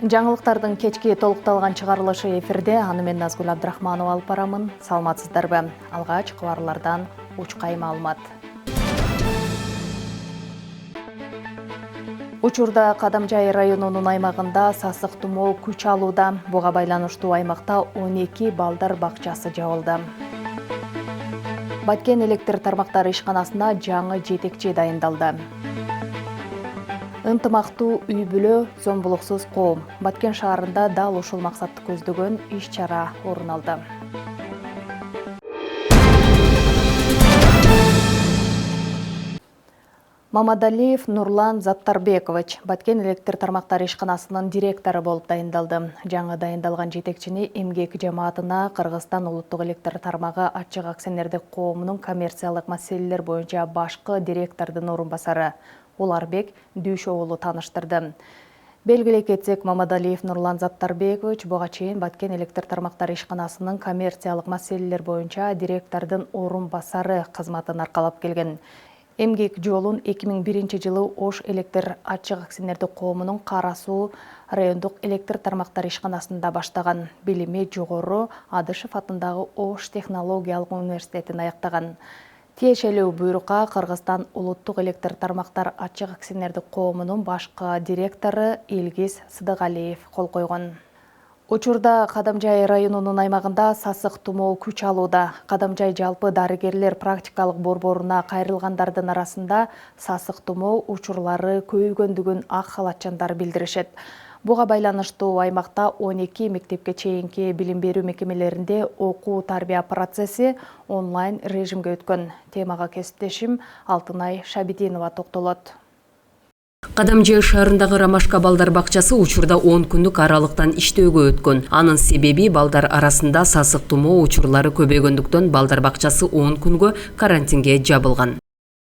Жаңылыктардын кечки толукталган чыгарылышы эфирде. Аны мен Назгүл Абдрахманова алып барамын. Саламатсыздарбы? Алгач кабарлардан учкай маалымат. Учурда Кадамжай районунун аймагында сасык тумоо күч алууда. Буга байланыштуу аймакта 12 балдар бакчасы жабылды. Баткен электр тармактары ишканасына жаңы жетекчи дайындалды. Ынтымактуу үй-бүлө, зомбулуксуз коом. Баткен шаарында дал ушул максатты көздөгөн иш-чара орун алды. Мамадалиев Нурлан Заттарбекович Баткен электр тармактары ишканасынын директору болуп дайындалды. Жаңы дайындалган жетекчини эмгек жамаатына Кыргызстан улуттук электр тармагы ачык акционердик коомунун коммерциялык маселелер боюнча башкы директордун орун басары Уларбек Дүйшөөлү таныштырды. Белгилей кетсек, Мамадалиев Нурлан Заттарбекович буга чейин Баткен электр тармактары ишканасынын коммерциялык маселелер боюнча директордун орун басары кызматын аркалап келген. Эмгек жолун 2001 жылы Ош электр ачык акционердик коомунун Кара Суу райондук электр тармактары ишканасында баштаган. Билими жогору Адышев атындагы Ош технологиялык университетин аяктаган. Тиешелүү буйрукка Кыргызстан улуттук электр тармактар ачык акционердик коомунун башкы директору Илгиз Сыдыгалиев кол койгон. Учурда Кадамжай районунун аймагында сасык тумоо күч алууда. Кадамжай жалпы дарыгерлер практикалык борборуна кайрылгандардын арасында сасык тумоо учурлары көбөйгөндүгүн ак халатчандар билдиришет. Буга байланыштуу аймакта 12 мектепке чейинки билим берүү мекемелеринде окуу тарбия процесси онлайн режимге өткөн. Темага кесиптешим Алтынай Шабидинова токтолот. Кадамжай шаарындагы Ромашка балдар бакчасы учурда 10 күндүк аралыктан иштөөгө өткөн. Анын себеби балдар арасында сасык тумоо учурлары көбөйгөндүктөн балдар бакчасы 10 күнгө карантинге жабылган.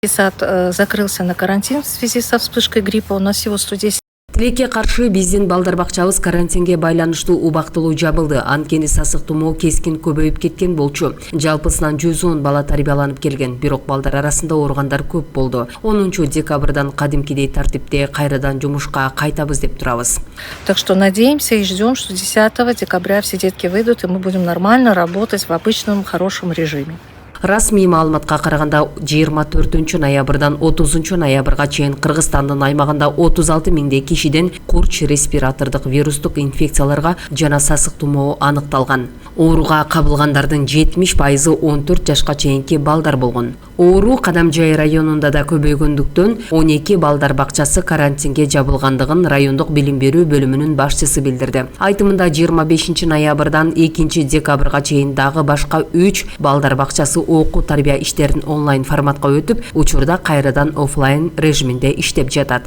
Сад закрылся на карантин в связи со вспышкой гриппа. У нас всего 110. Тилекке каршы биздин балдар бакчабыз карантинге байланыштуу убактылуу жабылды. Анткени сасык тумоо кескин көбөйүп кеткен болчу. Жалпысынан 110 бала тарбияланып келген. Бирок балдар арасында ооругандар көп болду. 10 декабрдан кадимкидей тартипте кайрадан жумушка кайтабыз деп турабыз. Так что надеемся и ждем, что 10 декабря все детки выйдут, и мы будем нормально работать в обычном хорошем режиме. Расмий маалыматка караганда 24 ноябрдан 30 ноябрга чейин Кыргызстандын аймагында 36 миңдей кишиден курч респиратордук вирустук инфекцияларга жана сасык тумоо аныкталган. Ооруга кабылгандардын 70% 14 жашка чейинки балдар болгон. Оору Кадамжай районунда да көбөйгөндүктөн 12 балдар бакчасы карантинге жабылгандыгын райондук билим берүү бөлүмүнүн башчысы билдирди. Айтымында 25 ноябрдан 2 декабрга чейин дагы башка 3 балдар бакчасы окуу тарбия иштерин онлайн форматка өтүп, учурда кайрадан офлайн режиминде иштеп жатат.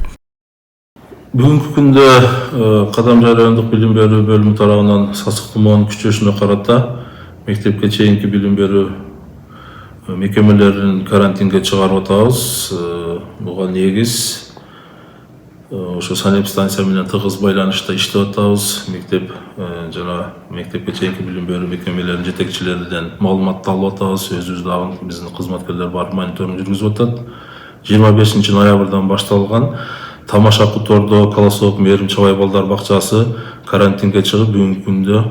Бүгүнкү күндө Кадамжай райондук билим берүү бөлүмү тарабынан сасык тумоонун күчөшүнө карата мектепке чейинки билим берүү мекемелерин карантинге чыгарып атабыз. Буга негиз ошо санэпидстанция менен тыгыз байланышта иштеп атабыз. Мектеп жана мектепке чейинки билим берүү мекемелеринин жетекчилеринен маалыматты алып атабыз. Өзүбүз дагы биздин кызматкерлер барып мониторинг жүргүзүп атат. 25 ноябрдан башталган Тамаша Кутордо Колосок Мээрим Чабай балдар бакчасы карантинге чыгып, бүгүнкү күндө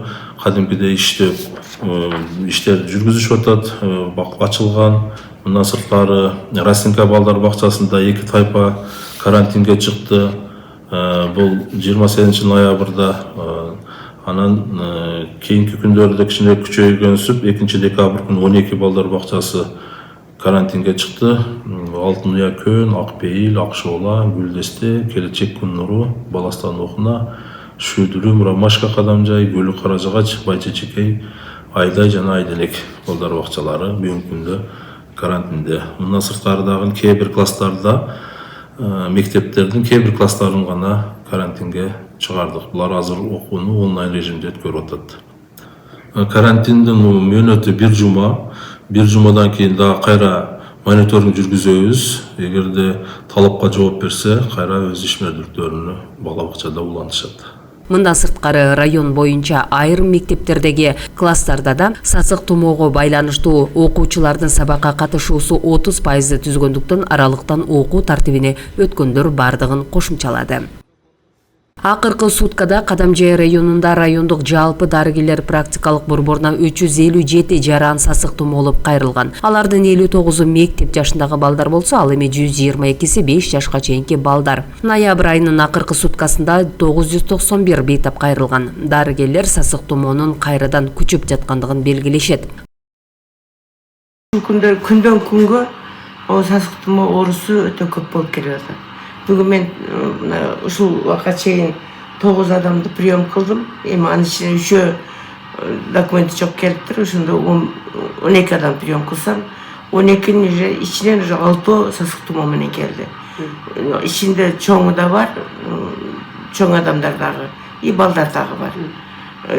кадимкидей иштерди жүргүзүшүп атат. Ачылган. Мындан сырткары Расинка балдар бакчасында 2 тайпа карантинге чыкты. Бул 28 ноябрда, анан кийинки күндөрдө кичине күчөйгөнсүп 2 декабрь күнү 12 балдар бакчасы карантинге чыкты. Алтын Уя Көн, Акпейил, Акшоола, Гүлдесте, Келечек Күн Нуру, Баластан Окуна, Шүйдүрүм, Ромашка Кадамжай, Гөлү Каражагач, Байчечекей, Айдай жана Айденек балдар бакчалары бүгүнкү күндө карантинде. Мындан сырткары дагы кээ бир класстарда мектептердин кээ бир класстарын гана карантинге чыгардык. Булар азыр окууну онлайн режимде өткөрүп атат. Карантиндин мөөнөтү 1 жума. 1 жумадан кийин дагы кайра мониторинг жүргүзөбүз. Эгерде талапка жооп берсе, кайра өз ишмердүүлүктөрүнө бала бакчада улантышат. Мындан сырткары район боюнча айрым мектептердеги класстарда да сасык тумоого байланыштуу окуучулардын сабакка катышуусу 30% түзгөндүктөн аралыктан окуу тартибине өткөндөр бардыгын кошумчалады. Акыркы суткада Кадамжай районунда райондук жалпы дарыгерлер практикалык борборуна 357 жаран сасык тумоо болуп кайрылган. Алардын 59-у мектеп жашындагы балдар болсо, ал эми 122-си 5 жашка чейинки балдар. Ноябрь айынын акыркы суткасында 991 бейтап кайрылган. Дарыгерлер сасык тумоонун кайрадан күчүп жаткандыгын белгилешет. Күндөн күнгө сасык тумоо оорусу өтө көп болуп келип атат. Бүгүн мен ушул убакка чейин 9 адамды прием кылдым. Эми анын ичинен 3 документи жок келиптир. Ошондо 12 адам прием кылсам, 12-нин ичинен уже 6 сасык тумоо менен келди. Ичинде чоңу да бар, чоң адамдар дагы, и балдар дагы бар.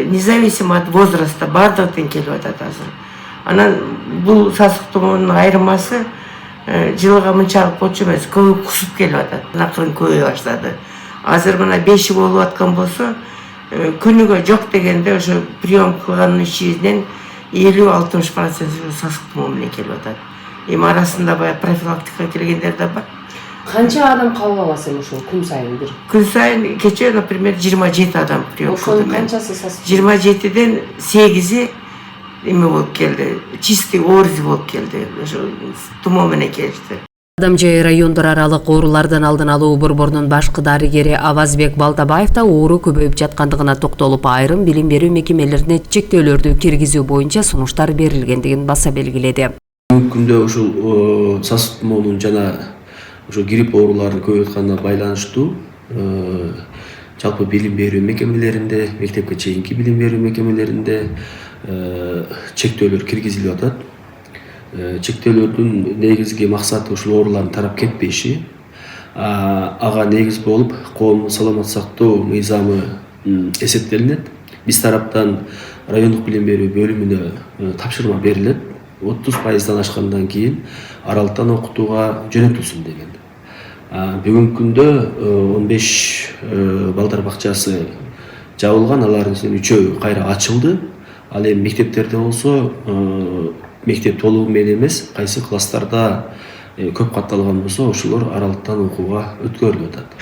Независимо от возраста бардыгы тең келип атат азыр. Анан бул сасык тумоонун айырмасы жылга мынчалык болчу эмес, көбү кусуп келип атат. Акырын көбөйө баштады. Азыр мына 5 болуп аткан болсо, күнүгө жок дегенде ошо прием кылганын ичинен 50-60% сасык тумоо менен келип атат. Эми арасында баягы профилактикага келгендер да бар. Канча адам кабыл аласыз эми ушул күн сайын бир? Күн сайын кечээ, например, 27 адам прием кылдым. Ошонун канчасы сасык? 27-ден 8-и эме болуп келди, чистый ОРЗ болуп келди, ошо тумоо менен келишти. Кадамжай райондор аралык оорулардын алдын алуу борборунун башкы дарыгери Авазбек Балтабаев да оору көбөйүп жаткандыгына токтолуп, айрым билим берүү мекемелерине чектөөлөрдү киргизүү боюнча сунуштар берилгендигин баса белгиледи. Бүгүнкү күндө ушул сасык тумоонун жана ошо грипп ооруларынын көбөйүп атканына байланыштуу жалпы билим берүү мекемелеринде, мектепке чейинки билим берүү мекемелеринде чектөөлөр киргизилип атат. Чектөөлөрдүн негизги максаты ушул оорулардын тарап кетпеши. Ага негиз болуп коомдун саламаттык сактоо мыйзамы эсептелинет. Биз тараптан райондук билим берүү бөлүмүнө тапшырма берилет. 30%дан ашкандан кийин аралыктан окутууга жөнөтүлсүн деген. Бүгүнкү күндө 15 балдар бакчасы жабылган, алардын ичинен 3-өө кайра ачылды. Ал эми мектептерде болсо, мектеп толугу менен эмес, кайсы класстарда көп катталган болсо, ошолор аралыктан окууга өткөрүлүп атат.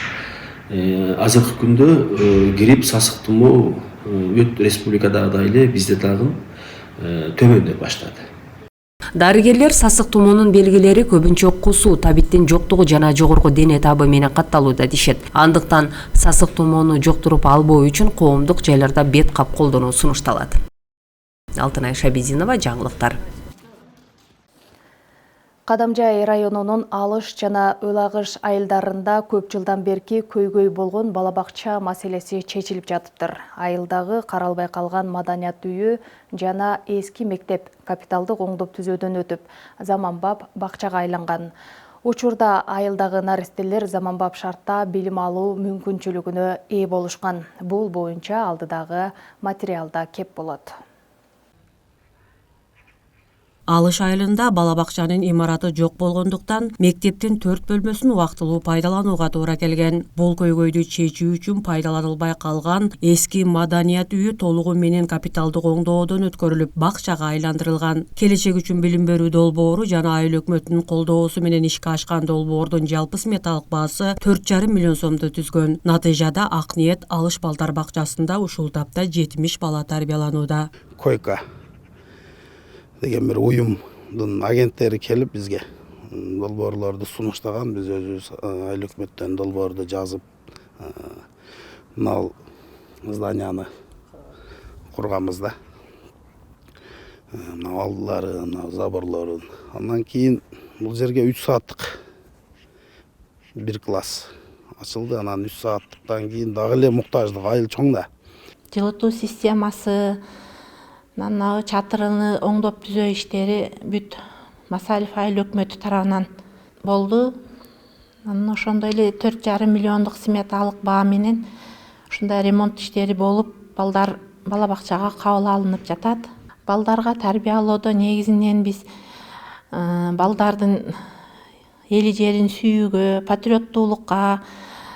Азыркы күндө грипп, сасык тумоо республикадагыдай эле бизде дагы төмөндөй баштады. Дарыгерлер сасык тумоонун белгилери көбүнчө кусуу, табиттин жоктугу жана жогорку дене табы менен катталууда дешет. Андыктан сасык тумоону жоктуруп албоо үчүн коомдук жайларда бет кап колдонуу сунушталат. Алтынай Шабизинова, жаңылыктар. Кадамжай районунун Алыш жана Ылагыш айылдарында көп жылдан берки көйгөй болгон балабакча маселеси чечилип жатыптыр. Айылдагы каралбай калган маданият үйү жана эски мектеп капиталдык оңдоп түзөөдөн өтүп, заманбап бакчага айланган. Учурда айылдагы наристелер заманбап шартта билим алуу мүмкүнчүлүгүнө ээ болушкан. Бул боюнча алдыдагы материалда кеп болот. Алыш айылында балабакчанын имараты жок болгондуктан мектептин 4 бөлмөсүн убактылуу пайдаланууга туура келген. Бул көйгөйдү чечүү үчүн пайдаланылбай калган эски маданият үйү толугу менен капиталдык оңдоодон өткөрүлүп, бакчага айландырылган. Келечек үчүн билим берүү долбоору жана айыл өкмөтүнүн колдоосу менен ишке ашкан долбоордун жалпы сметалык баасы 4,5 миллион сомду түзгөн. Натыйжада ак ниет Алыш балдар бакчасында ушул тапта 70 бала тарбияланууда. Койка деген бир уюмдун агенттери келип бизге долбоорлорду сунуштаган. Биз өзүбүз айыл өкмөттөн долбоорду жазып, мына зданияны курганбыз да. Мына алдылары, мына заборлорун. Андан кийин бул жерге 3 сааттык бир класс ачылды. Анан 3 сааттыктан кийин дагы эле муктаждык, айыл чоң да. Жылытуу системасы, чатырыны оңдоп түзөө иштери бүт Масалев айыл өкмөтү тарабынан болду. Ошондой эле 4,5 миллиондук сметалык баа менен ушундай ремонт иштери болуп, балдар балабакчага кабыл алынып жатат. Балдарга тарбиялоодо негизинен биз балдардын эли жерин сүйүүгө, патриоттуулукка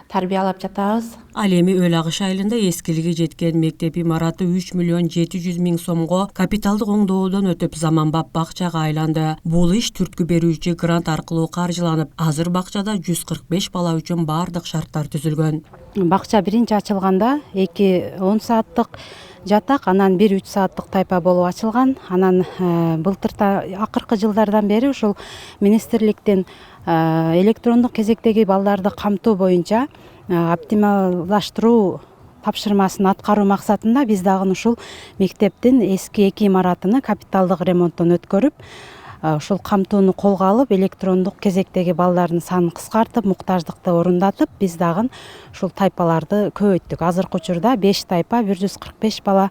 тарбиялап жатабыз. Ал эми Ылагыш айылында эскилиги жеткен мектеп имараты 3 миллион 700 миң сомго капиталдык оңдоодон өтүп, заманбап бакчага айланды. Бул иш түрткү берүүчү грант аркылуу каржыланып, азыр бакчада 145 бала үчүн бардык шарттар түзүлгөн. бакча биринчи ачылганда 2 10 сааттык жатак, анан 1 3 сааттык тайпа болуп ачылган. Анан былтырта акыркы жылдардан бери ушул министрликтин электрондук кезектеги балдарды камтуу боюнча оптималдаштыруу тапшырмасын аткаруу максатында биз дагы ушул мектептин эски 2 имаратыны капиталдык ремонттон өткөрүп, ушул камтууну колго алып, электрондук кезектеги балдардын санын кыскартып, муктаждыкты орундатып, биз дагы ушул тайпаларды көбөйттүк. Азыркы учурда 5 тайпа 145 бала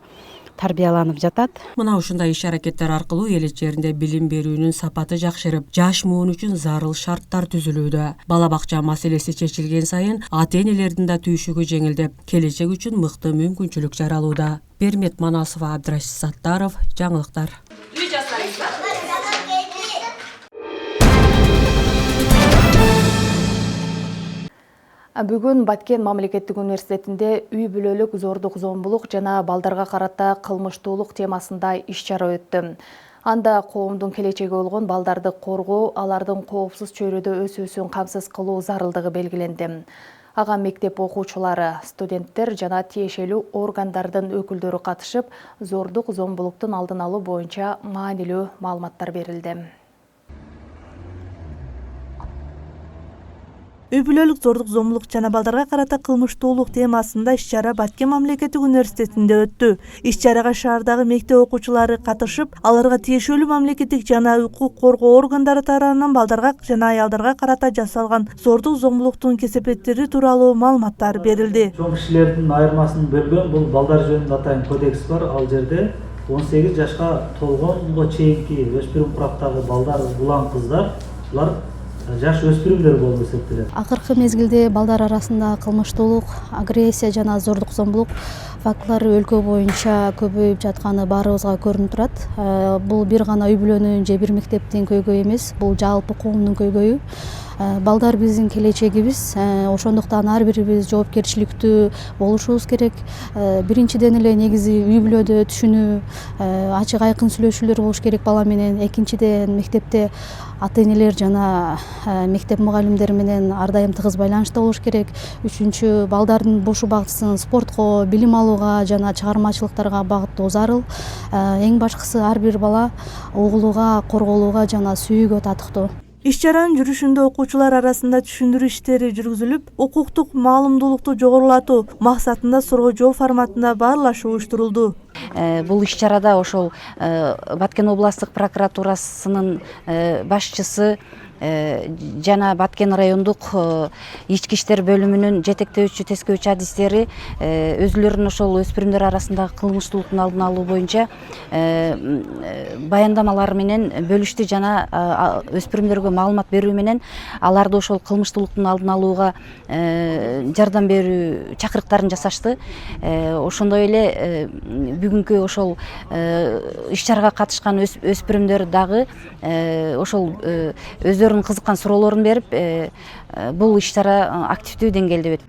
тарбияланып жатат. Мына ушундай иш-аракеттер аркылуу эл ичеринде билим берүүнүн сапаты жакшырып, жаш муун үчүн зарыл шарттар түзүлүүдө. Бала бакча маселеси чечилген сайын ата-энелердин да түйшүгү жеңилдеп, келечек үчүн мыкты мүмкүнчүлүк жаралууда. Бермет Манасова, Абдрашид Саттаров, жаңылыктар. Бүгүн Баткен мамлекеттик университетинде үй бүлөлүк зордук зомбулук жана балдарга карата кылмыштуулук темасында иш-чара өттү. Анда коомдун келечеги болгон балдарды коргоо, алардын коопсуз чөйрөдө өсүүсүн камсыз кылуу зарылдыгы белгиленди. Ага мектеп окуучулары, студенттер жана тиешелүү органдардын өкүлдөрү катышып, зордук зомбулуктун алдын алуу боюнча маанилүү маалыматтар берилди. Үй бүлөлүк зордук зомбулук жана балдарга карата кылмыштуулук темасында иш-чара Баткен мамлекеттик университетинде өттү. Иш-чарага шаардагы мектеп окуучулары катышып, аларга тиешелүү мамлекеттик жана укук коргоо органдары тарабынан балдарга жана аялдарга карата жасалган зордук зомбулуктун кесепеттери тууралуу маалыматтар берилди. Чоң кишилердин айырмасын бөлгөн бул балдар жөнүндө атайын кодекс бар. Ал жерде 18 жашка толгонго чейинки өспүрүм кураптагы балдар, улан кыздар, булар жаш өспүрүмдөр болуп эсептелет. Акыркы мезгилде балдар арасында кылмыштуулук, агрессия жана зордук зомбулук фактылары өлкө боюнча көбөйүп жатканы баарыбызга көрүнүп турат. Бул бир гана үй бүлөнүн же бир мектептин көйгөйү эмес, бул жалпы коомдун көйгөйү. Балдар биздин келечегибиз, ошондуктан ар бирибиз жоопкерчиликтүү болушубуз керек. Биринчиден эле негизи үй бүлөдө түшүнүү, ачык айкын сүйлөшүүлөр болуш керек бала менен. Экинчиден мектепте ата-энелер жана мектеп мугалимдери менен ар дайым тыгыз байланышта болуш керек. Үчүнчү, балдардын бош убактысын спортко, билим алууга жана чыгармачылыктарга багыттоо зарыл. Эң башкысы ар бир бала угулууга, корголууга жана сүйүүгө татыктуу. Иш-чаранын жүрүшүндө окуучулар арасында түшүндүрүү иштери жүргүзүлүп, укуктук маалымдуулукту жогорулатуу максатында суроо жооп форматында баарлашуу уюштурулду. Бул иш-чарада ошол Баткен областтык прокуратурасынын башчысы жана Баткен райондук ички иштер бөлүмүнүн жетектөөчү тескөөчү адистери өзүлөрүнүн ошол өспүрүмдөр арасындагы кылмыштуулуктун алдын алуу боюнча баяндамалар менен бөлүштү жана өспүрүмдөргө маалымат берүү менен аларды ошол кылмыштуулуктун алдын алууга жардам берүү чакырыктарын жасашты. Ошондой эле бүгүнкү ошол иш-чарага катышкан өспүрүмдөр дагы ошол өздөрүнүн кызыккан суроолорун берип, бул иш-чара активдүү деңгээлде өттү.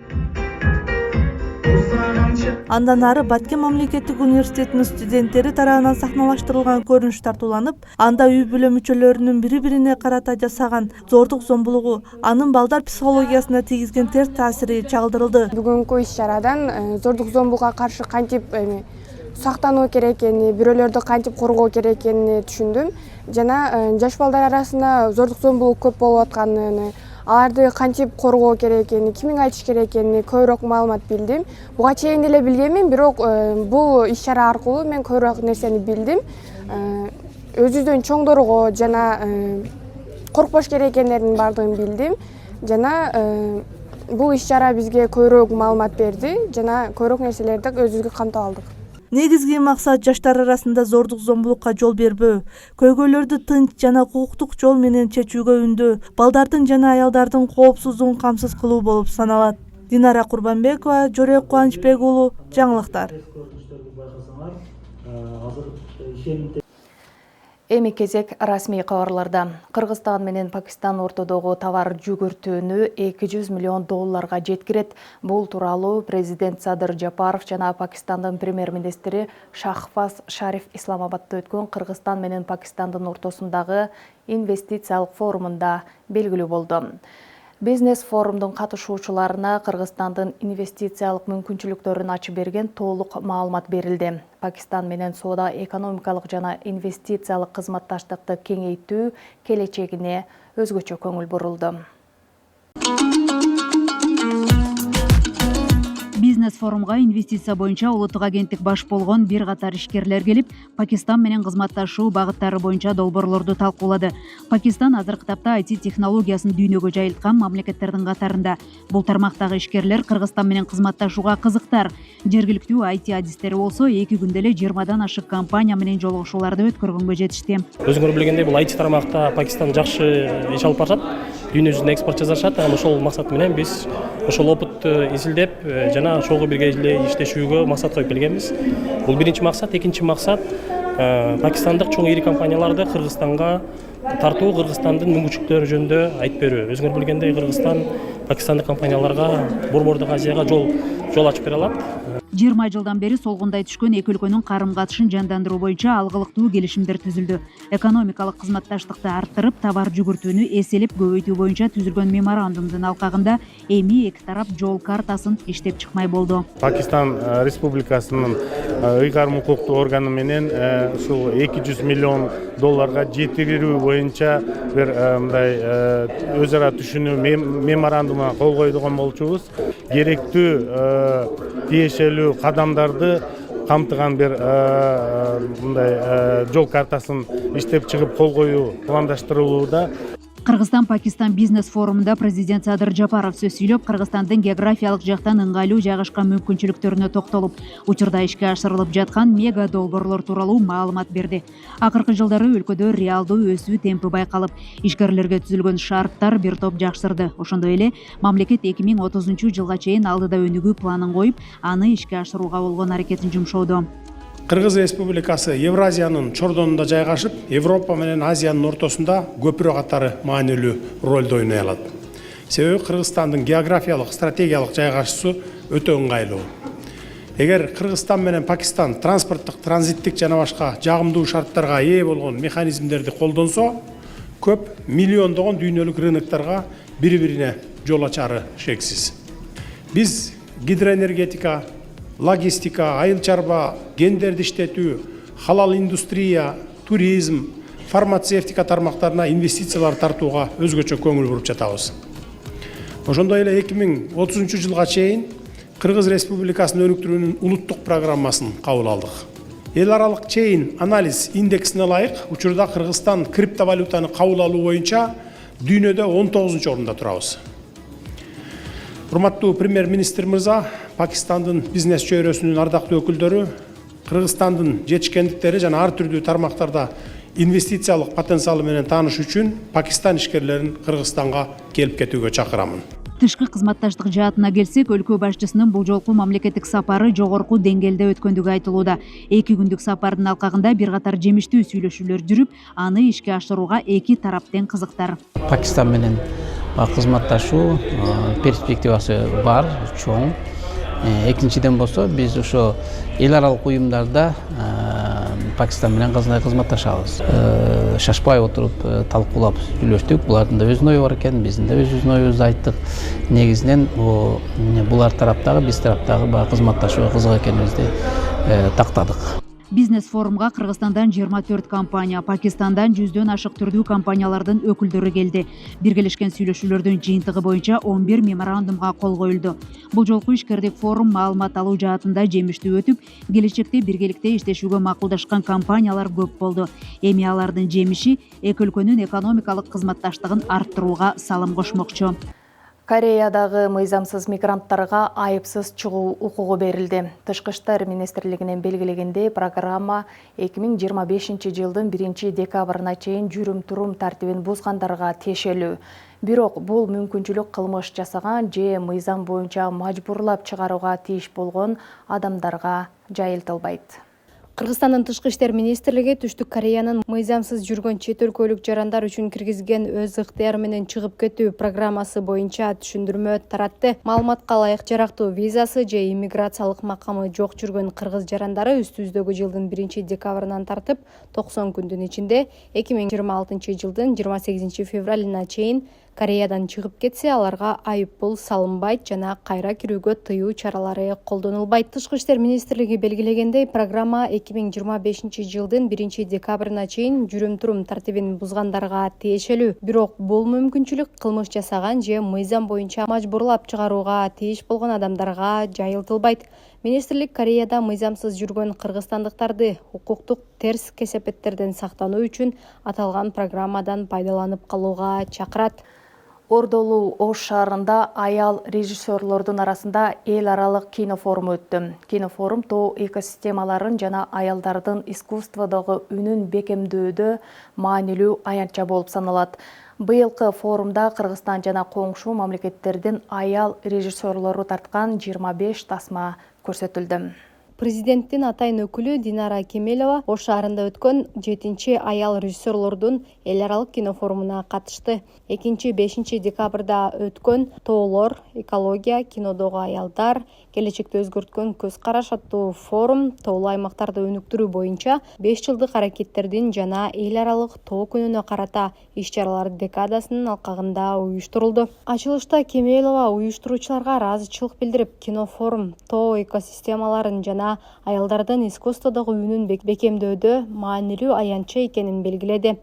Андан ары Баткен мамлекеттик университетинин студенттери тарабынан сахналаштырылган көрүнүш тартууланып, анда үй бүлө мүчөлөрүнүн бири-бирине карата жасаган зордук зомбулугу, анын балдар психологиясына тийгизген терс таасири чагылдырылды. Бүгүнкү иш-чарадан зордук зомбулукка каршы кантип сактануу керек экени, бирөөлөрдү кантип коргоо керек экенин түшүндүм. Жана жаш балдар арасында зордук зомбулук көп болуп атканын, аларды кантип коргоо керек экени, кимге айтыш керек экени көбүрөөк маалымат билдим. Буга чейин деле билгенмин, бирок бул иш-чара аркылуу мен көбүрөөк нерсени билдим. Өзүбүздөн чоңдорго жана коркпош керек экендердин баардыгын билдим. Жана бул иш-чара бизге көбүрөөк маалымат берди жана көбүрөөк нерселерди өзүбүзгө камтып алдык. Негизги максат жаштар арасында зордук зомбулукка жол бербөө, көйгөйлөрдү тынч жана укуктук жол менен чечүүгө үндөө, балдардын жана аялдардын коопсуздугун камсыз кылуу болуп саналат. Динара Курбанбекова, Жорек Кубанычбек уулу, жаңылыктар. Эми кезек расмий кабарларда. Кыргызстан менен Пакистан ортодогу товар жүгүртүүнү $200 миллион жеткирет. Бул тууралуу президент Садыр Жапаров жана Пакистандын премьер-министри Шахбаз Шариф Исламабадда өткөн Кыргызстан менен Пакистандын ортосундагы инвестициялык форумунда белгилүү болду. Бизнес форумдун катышуучуларына Кыргызстандын инвестициялык мүмкүнчүлүктөрүн ачып берген толук маалымат берилди. Пакистан менен соода экономикалык жана инвестициялык кызматташтыкты кеңейтүү келечегине өзгөчө көңүл бурулду. Бизнес форумга инвестиция боюнча улуттук агенттик баш болгон бир катар ишкерлер келип, Пакистан менен кызматташуу багыттары боюнча долбоорлорду талкуулады. Пакистан азыркы тапта IT технологиясын дүйнөгө жайылткан мамлекеттердин катарында. Бул тармактагы ишкерлер Кыргызстан менен кызматташууга кызыктар. Жергиликтүү IT адистери болсо 2 күндө эле 20дан ашык компания менен жолугушууларды өткөргөнгө жетишти. Өзүңөр билгендей, бул IT тармакта Пакистан жакшы иш алып барышат. Дүйнө жүзүнө экспорт жасашат. Ошол максат менен биз ошол опытты изилдеп жана ошого бирге иштешүүгө максат коюп келгенбиз. Бул биринчи максат. Экинчи максат пакистандык чоң ири компанияларды Кыргызстанга тартуу, Кыргызстандын мүмкүнчүлүктөрү жөнүндө айтып берүү. Өзүңөр билгендей, Кыргызстан пакистандык компанияларга Борбордук Азияга жол ачып бере алат. 20 жылдан бери солгундай түшкөн эки өлкөнүн карым-катышын жандандыруу боюнча алгылыктуу келишимдер түзүлдү. Экономикалык кызматташтыкты арттырып, товар жүгүртүүнү эселеп көбөйтүү боюнча түзүлгөн меморандумдун алкагында эми эки тарап жол картасын иштеп чыкмай болду. Пакистан Республикасынын ыйгарым укуктуу органы менен ушул 200 миллион долларга жеткирүү боюнча бир мындай өз ара түшүнүү меморандумуна кол койдуган болчубуз. Керектүү тиешелүү кадамдарды камтыган бир мындай жол картасын иштеп чыгып кол коюу пландаштырылууда. Кыргызстан-Пакистан бизнес форумунда президент Садыр Жапаров сөз сүйлөп, Кыргызстандын географиялык жактан ыңгайлуу жайгашкан мүмкүнчүлүктөрүнө токтолуп, учурда ишке ашырылып жаткан мега долбоорлор тууралуу маалымат берди. Акыркы жылдары өлкөдө реалдуу өсүү темпи байкалып, ишкерлерге түзүлгөн шарттар бир топ жакшырды. Ошондой эле мамлекет 2030 жылга чейин алдыда өнүгүү планын коюп, аны ишке ашырууга болгон аракетин жумшоодо. Кыргыз Республикасы Евразиянын чордонунда жайгашып, Европа менен Азиянын ортосунда көпүрө катары маанилүү ролду ойной алат. Себеби Кыргызстандын географиялык, стратегиялык жайгашуусу өтө ыңгайлуу. Эгер Кыргызстан менен Пакистан транспорттук, транзиттик жана башка жагымдуу шарттарга ээ болгон механизмдерди колдонсо, көп миллиондогон дүйнөлүк рыноктарга бири-бирине жол ачары шексиз. Биз гидроэнергетика, логистика, айыл чарба, гендерди иштетүү, халал индустрия, туризм, фармацевтика тармактарына инвестициялар тартууга өзгөчө көңүл буруп жатабыз. Ошондой эле 2030 жылга чейин Кыргыз Республикасын өнүктүрүүнүн улуттук программасын кабыл алдык. Эл аралык чейин анализ индексине ылайык учурда Кыргызстан криптовалютаны кабыл алуу боюнча дүйнөдө 19-орунда турабыз. Урматтуу премьер-министр мырза, Пакистандын бизнес чөйрөсүнүн ардактуу өкүлдөрү, Кыргызстандын жетишкендиктери жана ар түрдүү тармактарда инвестициялык потенциалы менен тааныш үчүн Пакистан ишкерлерин Кыргызстанга келип кетүүгө чакырамын. Тышкы кызматташтык жаатына келсек, өлкө башчысынын бул жолку мамлекеттик сапары жогорку деңгээлде өткөндүгү айтылууда. 2 күндүк сапардын алкагында бир катар жемиштүү сүйлөшүүлөр жүрүп, аны ишке ашырууга эки тарап тең кызыктар. Пакистан менен кызматташуу перспективасы бар, чоң. Экинчиден болсо, биз ошо эл аралык уюмдарда Пакистан менен кызматташабыз. Шашпай отуруп талкуулап сүйлөштүк. Булардын да өзүнүн ою бар экен, биздин да өзүбүздүн оюбузду айттык. Негизинен булар тараптагы, биз тараптагы кызматташууга кызык экенибизди тактадык. Бизнес форумга Кыргызстандан 24 компания, Пакистандан 100дөн ашык түрдүү компаниялардын өкүлдөрү келди. Биргелешкен сүйлөшүүлөрдүн жыйынтыгы боюнча 11 меморандумга кол коюлду. Бул жолку ишкердик форум маалымат алуу жаатында жемиштүү өтүп, келечекте биргеликте иштешүүгө макулдашкан компаниялар көп болду. Эми алардын жемиши эки өлкөнүн экономикалык кызматташтыгын арттырууга салым кошмокчу. Кореядагы мыйзамсыз мигранттарга айыпсыз чыгуу укугу берилди. Тышкы иштер министрлигинин белгилегендей, программа 2025 жылдын 1 декабрына чейин жүрүм-турум тартибин бузгандарга тиешелүү. Бирок бул мүмкүнчүлүк кылмыш жасаган же мыйзам боюнча мажбурлап чыгарууга тийиш болгон адамдарга жайылтылбайт. Кыргызстандын тышкы иштер министрлиги Түштүк Кореянын мыйзамсыз жүргөн чет өлкөлүк жарандар үчүн киргизген өз ыктыяры менен чыгып кетүү программасы боюнча түшүндүрмө таратты. Маалыматка ылайык, жарактуу визасы же иммиграциялык макамы жок жүргөн кыргыз жарандары үстүбүздөгү жылдын 1 декабрынан тартып 90 күндүн ичинде 2026 жылдын 28 февралына чейин Кореядан чыгып кетсе, аларга айыппул салынбайт жана кайра кирүүгө тыюу чаралары колдонулбайт. Тышкы иштер министрлиги белгилегендей, программа 2025 жылдын 1 декабрына чейин жүрүм-турум тартибин бузгандарга тиешелүү. Бирок бул мүмкүнчүлүк кылмыш жасаган же мыйзам боюнча мажбурлап чыгарууга тийиш болгон адамдарга жайылтылбайт. Министрлик Кореяда мыйзамсыз жүргөн кыргызстандыктарды укуктук терс кесепеттерден сактануу үчүн аталган программадан пайдаланып калууга чакырат. Ордолуу Ош шаарында аял режиссерлордун арасында эл аралык кинофорум өттү. Кинофорум тоо экосистемаларын жана аялдардын искусстводогу үнүн бекемдөөдө маанилүү аянтча болуп саналат. Быйылкы форумда Кыргызстан жана коңшу мамлекеттердин аял режиссерлору тарткан 25 тасма көрсөтүлдү. Президенттин атайын өкүлү Динара Кемелова Ош шаарында өткөн 7-чи аял режиссерлордун эл аралык кинофорумуна катышты. 2-5 декабрда өткөн Тоолор, экология, кинодогу аялдар, келечекти өзгөрткөн көз караш аттуу форум тоолуу аймактарды өнүктүрүү боюнча 5 жылдык аракеттердин жана эл аралык тоо күнүнө карата иш-чаралар декадасынын алкагында уюштурулду. Ачылышта Кемелова уюштуруучуларга ыраазычылык билдирип, кинофорум тоо экосистемаларын жана аялдардын искусстводогу үнүн бекемдөөдө маанилүү аянтча экенин белгиледи.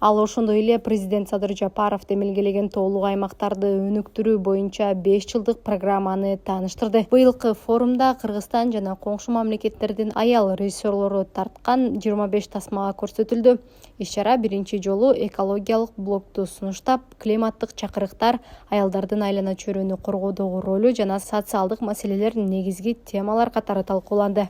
Ал ошондой эле президент Садыр Жапаров демилгелеген тоолуу аймактарды өнүктүрүү боюнча 5 жылдык программаны тааныштырды. Быйылкы форумда Кыргызстан жана коңшу мамлекеттердин аял режиссерлору тарткан 25 тасмага көрсөтүлдү. Иш-чара биринчи жолу экологиялык блокту сунуштап, климаттык чакырыктар, аялдардын айлана чөйрөнү коргоодогу ролу жана социалдык маселелер негизги темалар катары талкууланды.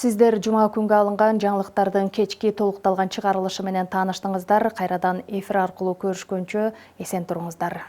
Сиздер жума күнгө алынган жаңылыктардын кечки толукталган чыгарылышы менен тааныштыңыздар. Кайрадан эфир аркылуу көрүшкөнчө эсен туруңуздар.